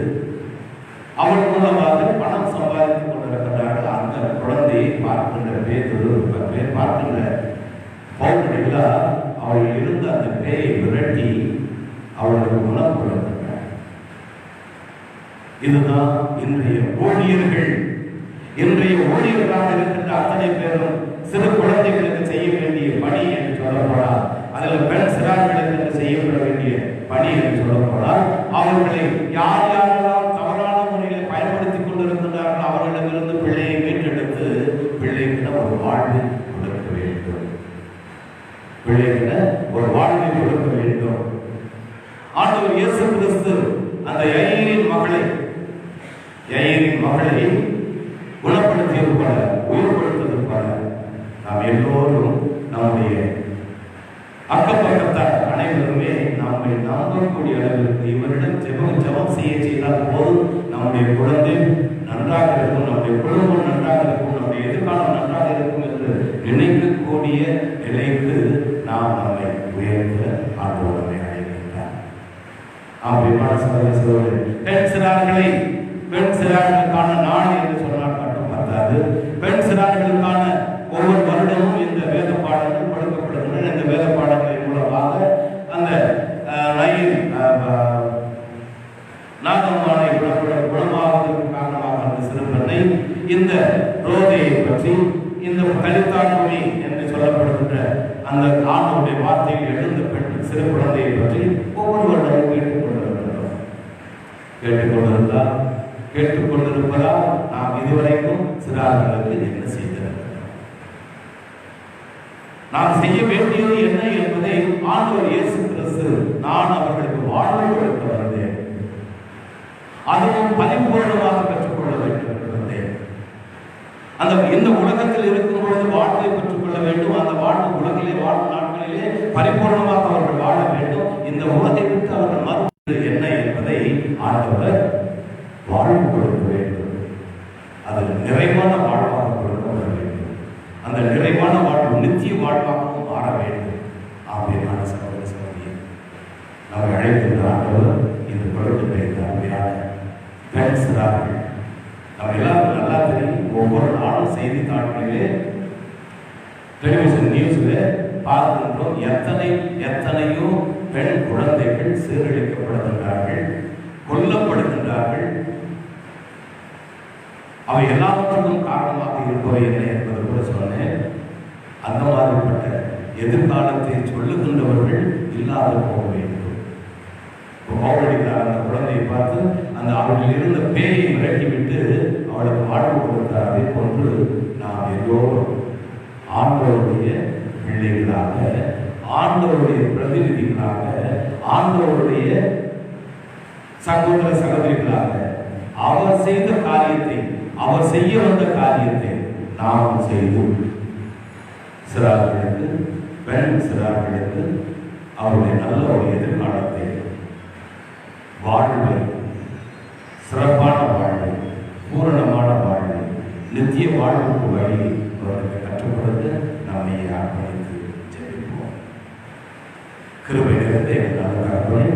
அவள் மூலமாக பணம் சம்பாதித்துக் கொண்டிருக்கிறார்கள். அந்த குழந்தையை பார்க்கின்ற பார்க்கின்ற பவுலடிகளா அவள் இருந்த அந்த பேயை விரட்டி அவளுக்கு உணவு கொடுக்கின்றார். இதுதான் இன்றைய ஊழியர்களாக இருக்கின்ற அத்தனை பேரும் சிறு குழந்தைகளுக்கு செய்ய வேண்டிய பணி என்று சொல்லப்படால், அதில் பெண் சிறார்களுக்கு செய்யப்பட வேண்டிய பணி என்று சொல்லப்படால், அவர்களை யார் யாரெல்லாம் தவறான முறையில் பயன்படுத்திக் கொண்டிருக்கின்றார்கள் அவர்களிடமிருந்து பிள்ளையை மீட்டெடுத்து பிள்ளைகிட்ட ஒரு வாழ்வை கொடுக்க வேண்டும். பிள்ளைகிட்ட ஒரு வாழ்வை கொடுக்க வேண்டும். ஆண்டவர் இயேசு கிறிஸ்து அந்த யாயீரின் மகளை குணப்படுத்தியிருப்பார், உயிர்படுத்தியிருப்பார். நாம் எல்லோரும் நம்முடைய அக்கப்பக்கத்தார் அனைவருமே நம்மை நம்பக்கூடிய அளவிற்கு இவரிடம் ஜெபம் செய்தால் போதும் நம்முடைய குழந்தை நன்றாக இருக்கும், நம்முடைய குடும்பம் நன்றாக இருக்கும், நம்முடைய எதிர்காலம் நன்றாக இருக்கும் என்று நினைக்கக்கூடிய நிலைக்கு நாம் நம்மை உயர்த்த ஆண்டவரை அழைக்கின்றார். பெண் சிறார்களுக்கான நாள் என்று சொன்னால் மட்டும் பத்தாது. பெண் சிறார்களுக்கான ஒவ்வொரு வருடமும் இந்த வேத பாடங்கள் கொடுக்கப்படுகின்றன. இந்த வேத பாடங்களின் மூலமாக அந்த நாகமானை குணமாவதற்கு காரணமாக அந்த சிறுபெண்ணை, இந்த ரோதையை பற்றி, இந்த கலித்தாண்மொழி என்று சொல்லப்படுகின்ற அந்த ஆண்டவருடைய வார்த்தையில் எழுந்த பெண் சிறு குழந்தையை பற்றி ஒவ்வொரு வருடமும் கேட்டுக்கொண்டிருப்பதால் நாம் இதுவரைக்கும் சிறார்களுக்கு என்ன செய்திருக்கிறோம், நாம் செய்ய வேண்டியது என்ன என்பதை ஆண்டவர் இயேசு கிறிஸ்து நான் அவர்களுக்கு வாழ்வை கொடுக்க வந்தேன், அதுவும் பரிபூர்ணமாக கற்றுக்கொள்ள வேண்டும் என்பதே. அந்த இந்த உலகத்தில் இருக்கும் பொழுது வாழ்வை பெற்றுக்கொள்ள வேண்டும். அந்த வாழ்வு உலகிலே வாழும் நாட்களிலே பரிபூர்ணமாக அவர்கள் வாழ வேண்டும். இந்த உலகத்தை விட்டு அவர்கள் மறுப்பது என்ன என்பதை ஆண்டவர் வாழ்வு கொடுக்க வேண்டும். அது நிறைவான வாழ்வாக கொடுக்க வேண்டும். அந்த நிறைவான வாழ்வு நித்திய வாழ்வாகவும் மாற வேண்டும். ஆமென். சகோதர சகோதரியே, நம்ம சிறார்கள். நம்ம எல்லாருக்கும் நல்லா தெரியும், ஒவ்வொரு நாளும் செய்தித்தாள்களிலே டெலிவிஷன் நியூஸ்ல பார்க்கின்றோம், எத்தனையோ பெண் குழந்தைகள் சீரழிக்கப்படுகின்றார்கள், கொல்லப்படுகின்றார்கள். அவை எல்லாவற்றுக்கும் காரணமாக இருப்பவை என்ன என்பது கூட சொன்னேன். அந்த மாதிரிப்பட்ட எதிர்காலத்தை சொல்லுகின்றவர்கள் இல்லாத போக வேண்டும். கோவடித்தார் அந்த குழந்தையை பார்த்து அந்த அவர்கள் இருந்த பேயை விரட்டிவிட்டு அவளுக்கு வாழ்வு கொடுத்தார். அதே போன்று நாம் எல்லோரும் ஆண்டவருடைய பிள்ளைகளாக, ஆண்டவருடைய பிரதிநிதிகளாக, ஆண்டவருடைய சகோதர சகோதரிகளாக அவர் செய்த காரியத்தை, அவர் செய்ய வந்த காரியத்தை நாம் செய்து சிறார்களுக்கு, பெண் சிறார்களுக்கு அவருடைய நல்ல ஒரு எதிர்காலத்தை, வாழ்வை, சிறப்பான வாழ்வை, பூரணமான வாழ்வை, நித்திய வாழ்வுக்கு வழி அவர்களுக்கு கற்றுக் கொடுத்து நம்மை அர்ப்பணித்து ஜெபிப்போம். கிருபை நிறைந்த எங்கள் கற்பனை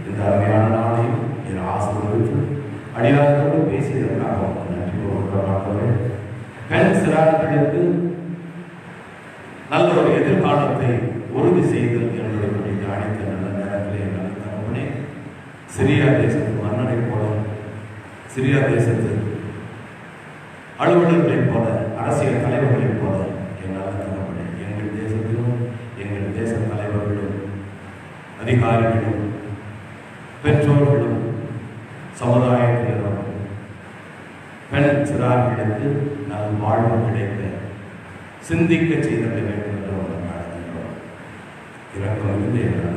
இந்த அருமையான நாளையும் என் ஆசீர்வதித்து அடியாரோடு பேசியதற்காக நன்றி கூறுகிறேன். பெண் சிறார்களுக்கு நல்ல ஒரு எதிர்காலத்தை உறுதி செய்தல் என்பதை அனைத்து நல்ல நேரத்திலே நல்ல தகவனே, சிரியா தேசத்து மன்னரை போல, சிரியா தேசத்து அலுவலர்களைப் போல, அரசியல் தலைவர்களைப் போல என் நல்ல தகவனே, எங்கள் தேசத்திலும் எங்கள் தேச தலைவர்களும் அதிகாரிகளும் பெற்றோர்களும் சமுதாயத்தினரும் பெண் சிறார்களுக்கு நல் வாழ்வு கிடைக்க சிந்திக்க செய்திட வேண்டும் என்று நடக்கின்றோம். இறக்கம் எங்கள்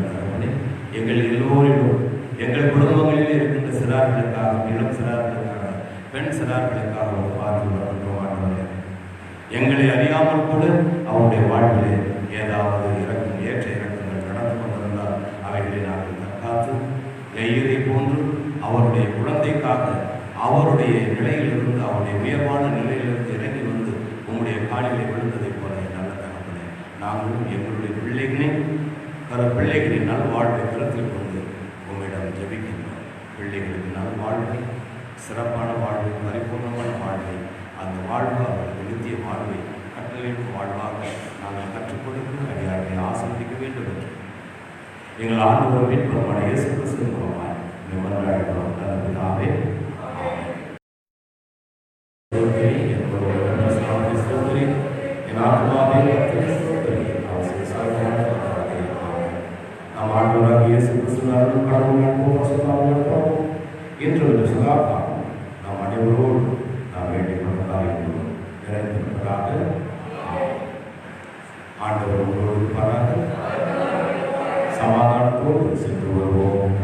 எங்கள் எல்லோரிலும், எங்கள் குடும்பங்களில் இருக்கின்ற சிறார்களுக்காக, இளம் சிறார்களுக்காக, பெண் சிறார்களுக்காக ஒரு பார்த்து வருகின்றோம். எங்களை அறியாமல் கூட அவருடைய வாழ்விலே ஏதாவது ஏற்ற இறக்கங்கள் நடந்து கொண்டிருந்தால் அவைகளை நாங்கள் தற்காத்து எயிரை போன்று அவருடைய குழந்தைக்காக அவருடைய நிலையிலிருந்து, அவருடைய உயர்வான நிலையிலிருந்து இறங்கி வந்து உங்களுடைய காலிலே விழுந்ததை போல நல்ல தகவலே நாங்களும் எங்களுடைய பிள்ளைகளின் நல்வாழ்வை கருத்தில் கொண்டு உங்களிடம் ஜெபிக்கின்றோம். பிள்ளைகளுக்கு நல்வாழ்வை, சிறப்பான வாழ்வை, பரிபூர்ணமான வாழ்வை, அந்த வாழ்வு அவர்களுக்கு நித்திய வாழ்வை கட்டளைக்கும் வாழ்வாக நாங்கள் கற்றுக் கொடுத்து அடியார்களை ஆசீர்வதிக்க வேண்டும் என்று எங்கள் ஆண்டவர் மீட்பருமான இயேசு கிறிஸ்துவின் மூலமாய் மன்றாடுகிறோம். பிதாவே, நம் ஆண்டவராகிய இயேசு கிறிஸ்துவின் கடவுள் இன்று நாம் அனைவரோடு நாம் வேண்டிக் கொண்டதாக நிறைந்திருப்பதாக ஆண்டவர் உங்களோடு இருப்பாராக. சமாதானத்தோடு சென்று வருவோம்.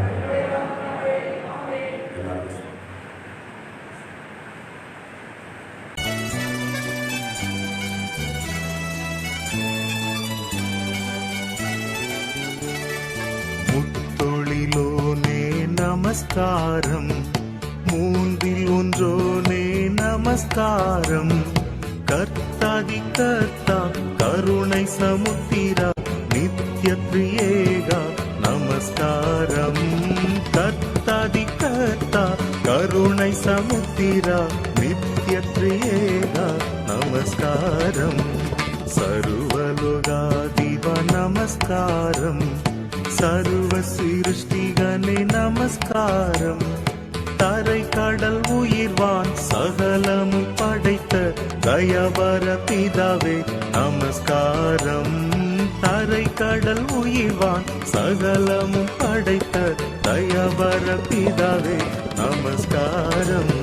முத்தொழிலோனே நமஸ்காரம், மூன்றில் ஒன்றோனே நமஸ்காரம், கர்த்தாதி கர்த்தா கருணை சமுத்திரா நித்ய பிரியேகா நமஸ்காரம், கர்த்தாதி கர்த்தா கருணை சமுத்திரா நித்ய பிரியேகா நமஸ்காரம், சர்வலோகாதிப நமஸ்காரம், சர்வ சிருஷ்டிகனே நமஸ்காரம், தரை கடல் உயிர்வான் சகலமும் படைத்த தயவர பிதாவே நமஸ்காரம், தரை கடல் உயிர்வான் சகலமும் படைத்த தயவர பிதாவே நமஸ்காரம்.